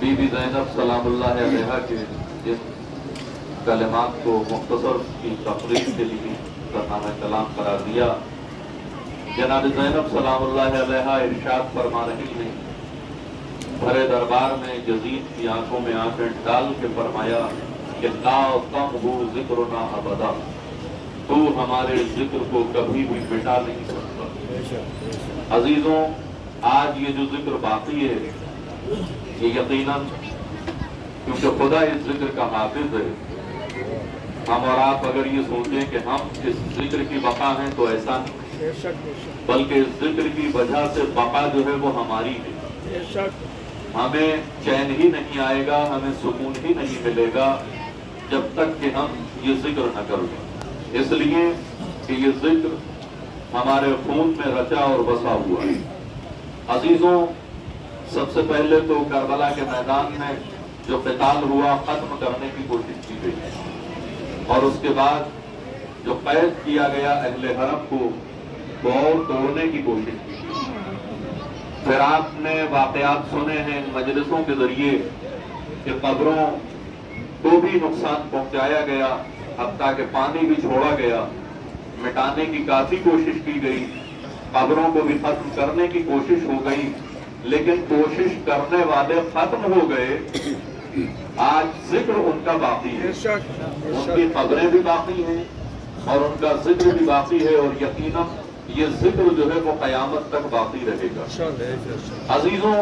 Be be زینب سلام اللہ علیہا کے جن کلمات کو مختصر کی تقریر کے لیے نامہ کلام قرار دیا، جناب زینب سلام اللہ علیہا ارشاد فرما رہی ہیں، بھرے دربار میں یزید کی آنکھوں میں آنکھیں ڈال کے فرمایا کہ لا تمحو ذکرنا ابدا، تو ہمارے ذکر کو کبھی بھی مٹا نہیں سکتا۔ عزیزوں، آج یہ جو ذکر باقی ہے یہ یقیناً کیونکہ خدا اس ذکر کا حافظ ہے، ہم اور آپ اگر یہ سوچیں کہ ہم اس ذکر کی بقا ہیں تو ایسا نہیں، بلکہ اس ذکر کی وجہ سے بقا جو ہے وہ ہماری ہے۔ ہمیں چین ہی نہیں آئے گا، ہمیں سکون ہی نہیں ملے گا جب تک کہ ہم یہ ذکر نہ کر لیں، اس لیے کہ یہ ذکر ہمارے خون میں رچا اور بسا ہوا ہے۔ عزیزوں، سب سے پہلے تو کربلا کے میدان میں جو قتال ہوا ختم کرنے کی کوشش کی گئی، اور اس کے بعد جو قید کیا گیا اہل حرم کو وہ اور توڑنے کی کوشش کی گئی۔ پھر آپ نے واقعات سنے ہیں مجلسوں کے ذریعے کہ قبروں کو بھی نقصان پہنچایا گیا، حتیٰ کہ پانی بھی چھوڑا گیا، مٹانے کی کافی کوشش کی گئی، قبروں کو بھی ختم کرنے کی کوشش ہو گئی، لیکن کوشش کرنے والے ختم ہو گئے، آج ذکر ان کا باقی ہے، ان کی قبریں بھی باقی ہیں اور ان کا ذکر بھی باقی ہے، اور یقیناً یہ ذکر جو ہے وہ قیامت تک باقی رہے گا۔ عزیزوں،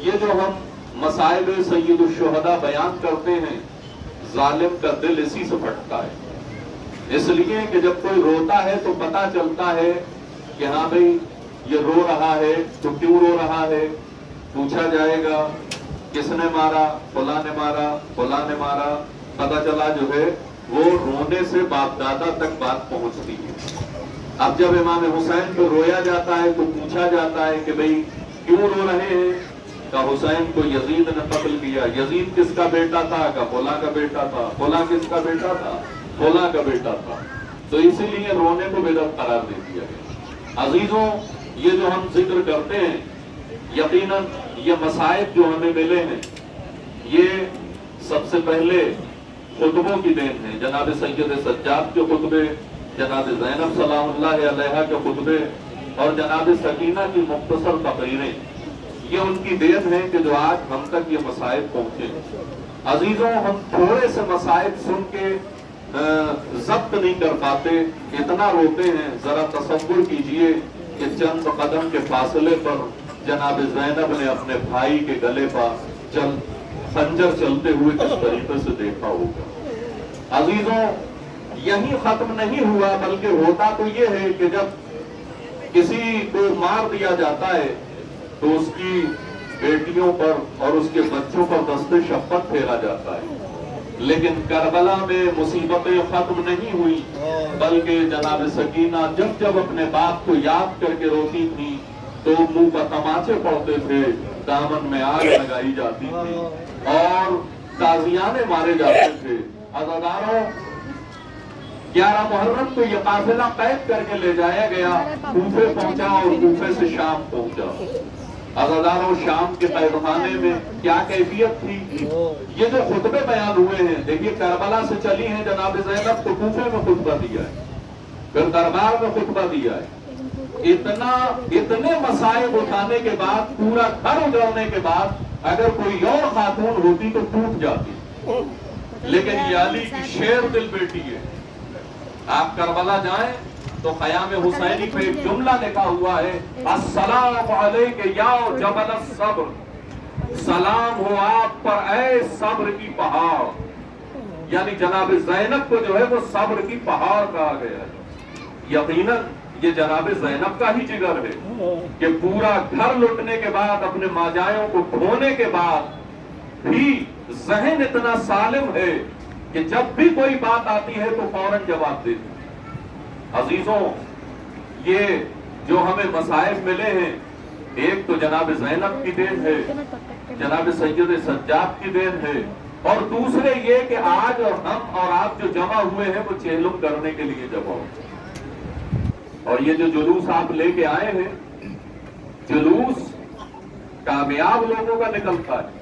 یہ جو ہم مصائب سید الشہداء بیان کرتے ہیں، ظالم کا دل اسی سے پھٹتا ہے، اس لیے کہ جب کوئی روتا ہے تو پتہ چلتا ہے کہ ہاں بھئی یہ رو رہا ہے تو کیوں رو رہا ہے، پوچھا جائے گا کس نے مارا، فلاں نے مارا، فلاں نے مارا، پتہ چلا جو ہے وہ رونے سے باپ دادا تک بات پہنچتی ہے۔ اب جب امام حسین کو رویا جاتا ہے تو پوچھا جاتا ہے کہ بھئی کیوں رو رہے ہیں، کہ حسین کو یزید نے قتل کیا۔ یزید کس کا بیٹا تھا، کہ فلاں کا بیٹا تھا۔ فلاں کس کا بیٹا تھا، فلاں کا بیٹا تھا۔ تو اسی لیے رونے کو بدعت قرار دے دیا گیا۔ عزیزوں، یہ جو ہم ذکر کرتے ہیں، یقیناً یہ مصائب جو ہمیں ملے ہیں یہ سب سے پہلے خطبوں کی دین ہے۔ جناب سید سجاد کے خطبے، جناب زینب سلام اللہ علیہا کے خطبے اور جناب سکینہ کی مختصر تقریریں، یہ ان کی دین ہے کہ جو آج ہم تک یہ مصائب پہنچے۔ عزیزوں، ہم تھوڑے سے مصائب سن کے ضبط نہیں کر پاتے، اتنا روتے ہیں۔ ذرا تصور کیجئے کہ چند قدم کے فاصلے پر جناب زینب نے اپنے بھائی کے گلے پر خنجر چلتے ہوئے کس طریقے سے دیکھا ہوگا۔ عزیزوں، یہی ختم نہیں ہوا، بلکہ ہوتا تو یہ ہے کہ جب کسی کو مار دیا جاتا ہے تو اس کی بیٹیوں پر اور اس کے بچوں پر دست شفقت پھیرا جاتا ہے، لیکن کربلا میں مصیبتیں ختم نہیں ہوئی، بلکہ جناب سکینہ جب اپنے باپ کو یاد کر کے روتی تھی تو منہ پر تماچے پڑتے تھے، دامن میں آگ لگائی جاتی تھی اور تازیانے مارے جاتے تھے۔ عزاداروں، 11 محرم کو یہ قافلہ قید کر کے لے جایا گیا، کوفے پہنچا اور کوفے سے شام پہنچا۔ عزاداروں، شام کے قید خانے میں کیا کیفیت تھی؟ یہ جو خطبے بیان ہوئے ہیں، دیکھیے کربلا سے چلی ہیں جناب زینب تو کوفے میں خطبہ دیا ہے، پھر دربار میں خطبہ دیا ہے۔ اتنے مسائب اٹھانے کے بعد، پورا گھر اجڑنے کے بعد اگر کوئی اور خاتون ہوتی تو ٹوٹ جاتی، لیکن یہ علی کی شیر دل بیٹی ہے۔ آپ کربلا جائیں تو خیام حسینی پہ ایک جملہ لکھا ہوا ہے، السلام علیک یا جبل الصبر، سلام ہو آپ پر اے صبر کی پہاڑ۔ یعنی جناب زینب کو جو ہے وہ صبر کی پہاڑ کہا گیا ہے۔ یقیناً یہ جناب زینب کا ہی جگر ہے کہ پورا گھر لٹنے کے بعد، اپنے ماجایوں کو کھونے کے بعد بھی ذہن اتنا سالم ہے کہ جب بھی کوئی بات آتی ہے تو فوراً جواب دیتی۔ عزیزوں، یہ جو ہمیں مصائب ملے ہیں، ایک تو جناب زینب کی دین ہے، جناب سید سجاد کی دین ہے، اور دوسرے یہ کہ آج ہم اور آپ جو جمع ہوئے ہیں وہ چہلم کرنے کے لیے جمع ہوئے۔ اور یہ جو جلوس آپ لے کے آئے ہیں، جلوس کامیاب لوگوں کا نکلتا ہے،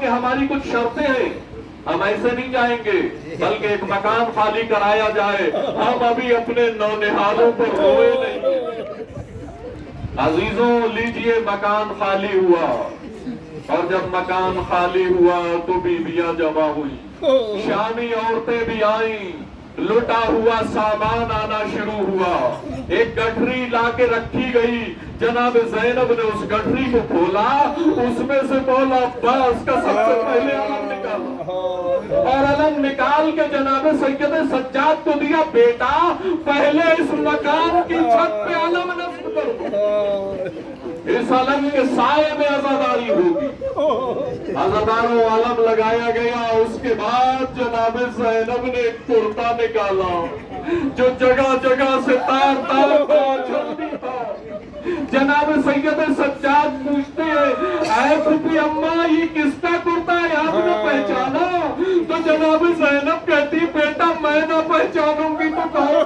کہ ہماری کچھ شرطیں ہیں، ہم ایسے نہیں جائیں گے، بلکہ ایک مکان خالی کرایا جائے، ہم ابھی اپنے نونہالوں پر روئے نہیں۔ عزیزوں لیجئے مکان خالی ہوا، اور جب مکان خالی ہوا تو بیویاں جمع ہوئی، شامی عورتیں بھی آئیں، لٹا ہوا سامان آنا شروع ہوا، ایک گٹھری لا کے رکھی گئی، جناب زینب نے اس گٹھری کو کھولا، اس میں سے مولا عباس کا سب سے پہلے علم نکالا، اور علم نکال کے جناب سید سجاد کو دیا، بیٹا پہلے اس مکان کی چھت پہ علم نصب کرو، اس علم کے سائے میں عزاداری ہوگی۔ عزاداروں علم لگایا گیا، اس کے بعد جناب زینب نے ایک کرتا نکالا جو جگہ جگہ سے تار تار چھلتی تھا۔ جناب سید سجاد پوچھتے ہیں، اے پھپھی اماں یہ کس کا کرتا ہے، آپ نے پہچانا؟ تو جناب زینب کہتی، بیٹا میں نہ پہچانوں گی تو کہو،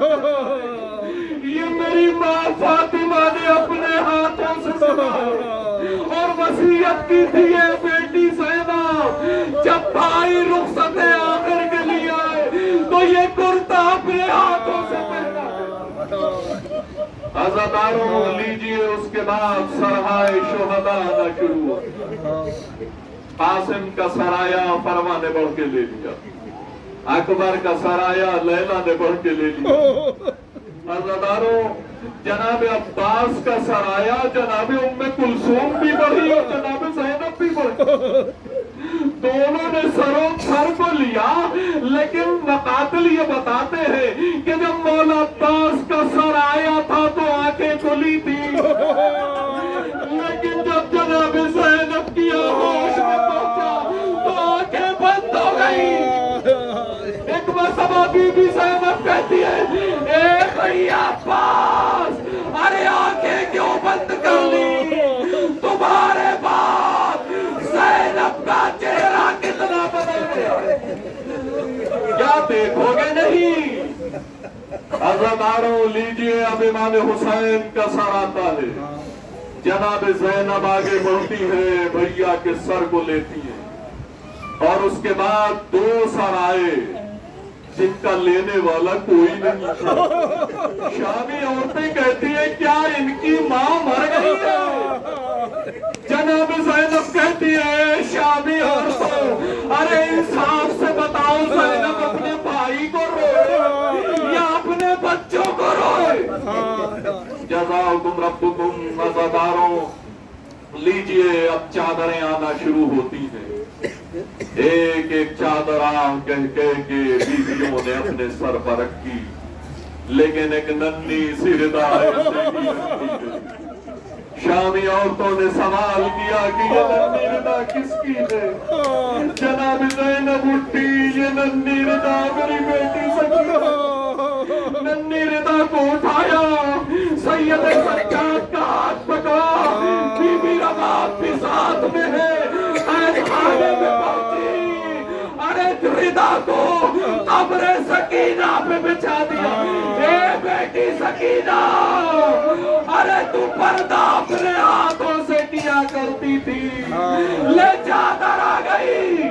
یہ میری ماں فاطمہ نے اپنے ہاتھوں سے سنایا اور وصیت کی تھی، اے بیٹی زینب جب بھائی رخصت آخر کے لیے آئے تو یہ کرتا اپنے ہاتھوں سے پہنا۔ عزاداروں لیجئے اس کے بعد سرہائے شہداء آنا شروع ہوا۔ قاسم کا سرایا فرما نے بڑھ کے لے لیا، اکبر کا سرایا لیلا نے بڑھ کے لے لیا۔ عزاداروں جناب عباس کا سرایا جناب ام کلثوم بھی بڑھی اور جناب زینب بھی بڑھی، دونوں نے سروں سر کو لیا، لیکن مقاتل یہ بتاتے ہیں کہ جب مولا عباس کا سر آیا تھا تو آنکھیں کھلی تھی، لیکن جب جناب زینب کی آغوش میں پہنچا تو آنکھیں بند ہو گئی۔ ایک مرتبہ بی بی زینب کہتی ہے، اے بھیا عباس ارے آنکھیں کیوں بند کر لی، تمہارے بعد زینب کا چہرہ کتنا بدل گیا، کیا دیکھو گے نہیں؟ عزاداروں لیجئے اب امام حسین کا سر آتا ہے، جناب زینب آگے بڑھتی ہے، بھیا کے سر کو لیتی ہے، اور اس کے بعد دو سر آئے جن کا لینے والا کوئی نہیں تھا۔ شامی عورتیں کہتی ہیں کیا ان کی ماں مر گئی ہے؟ جناب زینب کہتی ہے شامی عورتوں ارے انصاف سے بتاؤ، زینب اپنے بھائی کو روئے یا اپنے بچوں کو روئے؟ جزاکم ربکم۔ عزاداروں لیجئے اب چادریں آنا شروع ہوتی ہیں، ایک ایک چادر کہہ کہہ کے بیویوں نے اپنے سر پر رکھی، لیکن ایک ننھی سی ردا شامی عورتوں نے سوال کیا کہ یہ ننھی ردا کس کی ہے؟ جناب زینب اٹھی، یہ ننھی ردا میری بیٹی سکینہ۔ ننھی ردا کو اٹھایا، سید سجاد کا ہاتھ پکڑا، بی بی رباب بھی ساتھ میں ہے، خانے میں پہنچی، ارے ردا کو قبر سکینہ پہ بچھا دیا۔ اے بیٹی سکینہ ارے تو پردہ اپنے ہاتھوں سے کیا کرتی تھی، لے چادر آ گئی۔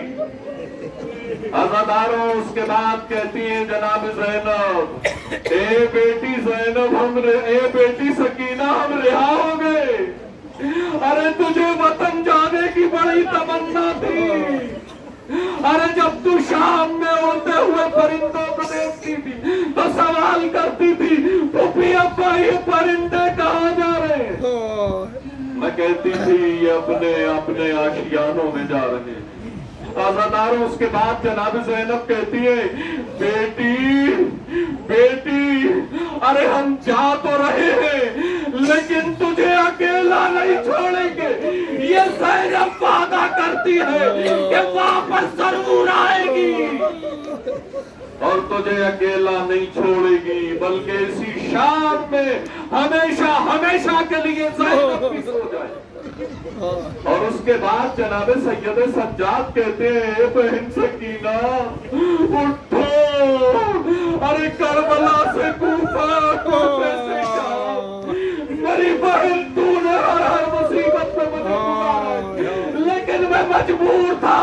عزاداروں اس کے بعد کہتی ہیں جناب زینب، اے بیٹی زینب اے بیٹی سکینہ ہم رہا ہو گئے، ارے تجھے وطن جانے کی بڑی تمنا تھی، ارے جب تو شام میں اڑتے ہوئے پرندوں کو دیکھتی تھی تو سوال کرتی تھی پھوپھی ابا یہ پرندے کہاں جا رہے ہیں؟ میں کہتی تھی یہ اپنے آشیانوں میں جا رہے ہیں۔ عزاداروں اس کے بعد جناب زینب کہتی ہے بیٹی ارے ہم جا تو رہے ہیں لیکن تجھے اکیلا نہیں چھوڑیں گے، یہ زینب وعدہ کرتی ہے کہ واپس ضرور آئے گی اور تجھے اکیلا نہیں چھوڑے گی، بلکہ اسی شام میں ہمیشہ کے لیے زینب بھی سو جائے۔ اور اس کے بعد جناب سید سجاد کہتے ہیں بہن سکینہ اٹھو، ارے کربلا سے کوفہ، کوفے سے شام، میری بہن تو نے ہر مصیبت میں مجھے بلایا، لیکن مجبور تھا.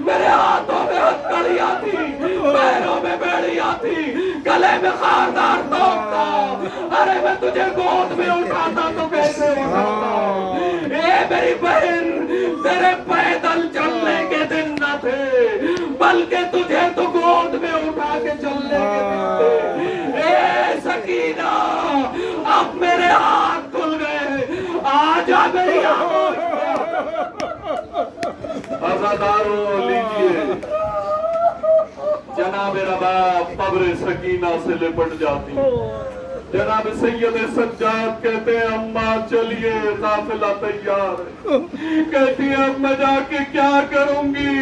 میرے ہاتھوں میں ہتھکڑیاں تھی, پیروں میں بیڑیاں تھی, گلے میں خاردار توپ تھا. ارے میں تجھے گود میں اٹھاتا تو کیسے اٹھاتا. اے میری بہن, تیرے پیدل چلنے کے دن نہ تھے, بلکہ تجھے تو گود میں اٹھا کے چلنے کے دن تھے. اے سکینہ, اب میرے ہاتھ کھل گئے, آجا میری آنکھ. عزاداروں لیجئے, جناب رباب قبر سکینہ سے لپٹ جاتی. جناب سید سجاد کہتے ہیں اماں چلیے قافلہ تیار ہے. کہتی ہے اب میں جا کے کیا کروں گی,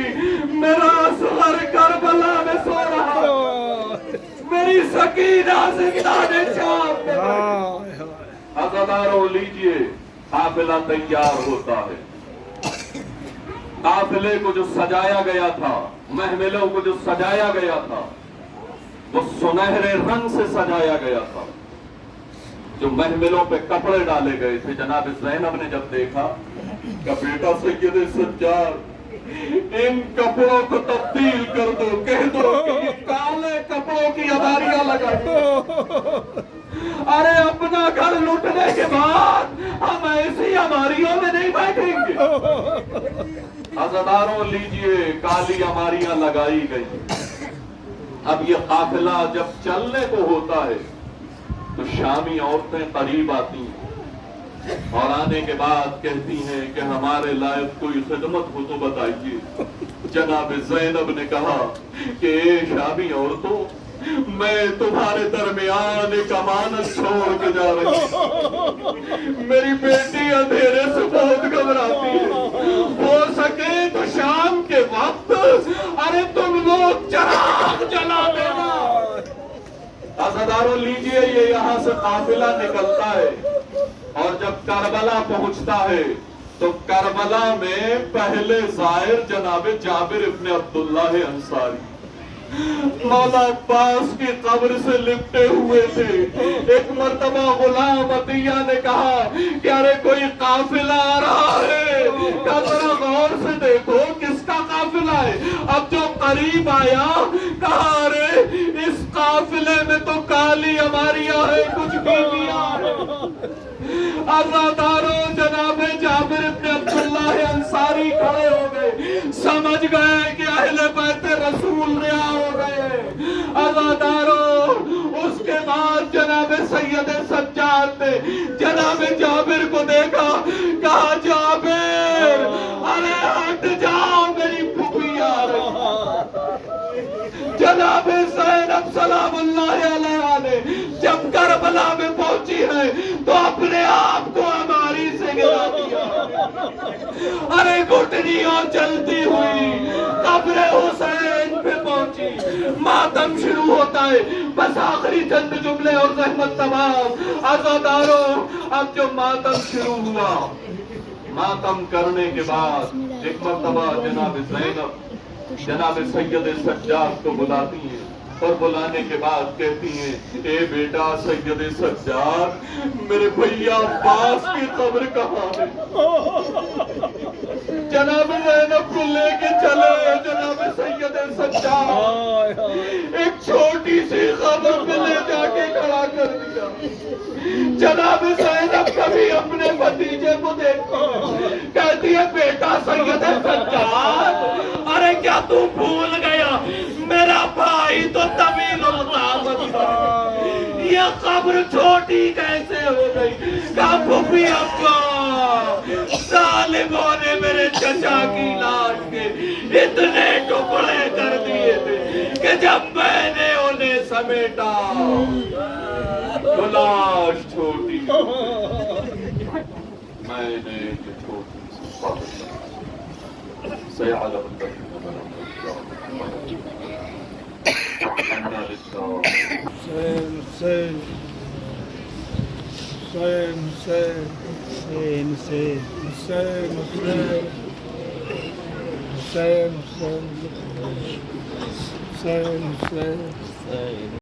میرا اصغر کربلا میں سو رہا, میری سکینہ زندان شام میں. عزاداروں لیجئے, قافلہ تیار ہوتا ہے. قافلے کو جو سجایا گیا تھا, محملوں کو جو سجایا گیا تھا, وہ سنہرے رنگ سے سجایا گیا تھا. جو محملوں پہ کپڑے ڈالے گئے تھے, جناب زینب نے جب دیکھا کہ بیٹا سید سجاد ان کپڑوں کو تبدیل کر دو, کہہ دو کہ یہ کالے کپڑوں کی عباریاں لگا دو. ارے اپنا گھر لوٹنے کے بعد ہم ایسی عماریوں میں نہیں بیٹھیں گے. عزاداروں لیجئے, کالی عماریاں لگائی گئی. اب یہ قافلہ جب چلنے کو ہوتا ہے تو شامی عورتیں قریب آتی ہیں اور آنے کے بعد کہتی ہیں کہ ہمارے لائق کوئی خدمت ہو تو بتائیے. جناب زینب نے کہا کہ اے شامی عورتوں, میں تمہارے درمیان ایک امانت چھوڑ کے جا رہی ہوں. میری بیٹی اندھیرے سے بہت گھبراتی ہے, ہو سکے تو شام کے وقت ارے تم لوگ چراغ جلا دینا. عزاداروں لیجئے, یہ یہاں سے قافلہ نکلتا ہے اور جب کربلا پہنچتا ہے تو کربلا میں پہلے زائر جناب جابر ابن عبداللہ انصاری مولا عباس کی قبر سے لپٹے ہوئے تھے. ایک مرتبہ غلام عطیہ نے کہا کہ ارے کوئی قافلہ آ رہا ہے, کہا ذرا غور سے دیکھو کس کا قافلہ ہے. اب جو قریب آیا کہا ارے اس قافلے میں تو کالی عماریاں ہیں, کچھ بیویاں ہیں. عزاداروں, جناب جابر ابن عبداللہ انصاری کھڑے ہو گئے, سمجھ گئے کہ اہل بیت رسول رہا ہو گئے. عزاداروں, اس کے بعد جناب سید سجاد نے جناب جابر کو دیکھا, کہا جابر ارے ہٹ جاؤ, میری پھوپھی آ رہی. جناب زینب سلام اللہ علیہ نے جب کربلا میں پہنچی ہے تو اپنے آپ کو ہماری سے گرا دیا. ارے گھٹنیاں چلتی ہوئی قبر حسین پہ پہنچی, ماتم شروع ہوتا ہے. بس آخری چند جملے اور زحمت تمام. عزاداروں, اب جو ماتم شروع ہوا, ماتم کرنے کے بعد ایک مرتبہ جناب زینب جناب سید سجاد کو بلاتی ہیں اور بلانے کے بعد کہتی ہیں اے بیٹا سید سجاد, میرے بھیا عباس کی قبر کہاں ہے. جناب زینب کو لے کے چلے جناب سید سجاد, ایک چھوٹی سی قبر میں لے جا کے کھڑا کر دیا. جناب زینب کبھی اپنے بھتیجے کو دیکھتی, کہتی ہے بیٹا سید سجاد, ارے کیا تو بھول گیا میرا بھائی تو طویل القامت تھا, یہ قبر چھوٹی کیسے ہو گئی. کہا پھوپھی ابا, ظالموں نے میرے چچا کی لاش کے اتنے ٹکڑے کر دیے تھے کہ جب میں نے انہیں سمیٹا تو لاش چھوٹی, میں نے یہ چھوٹی سی قبر سیعلم الذین Same.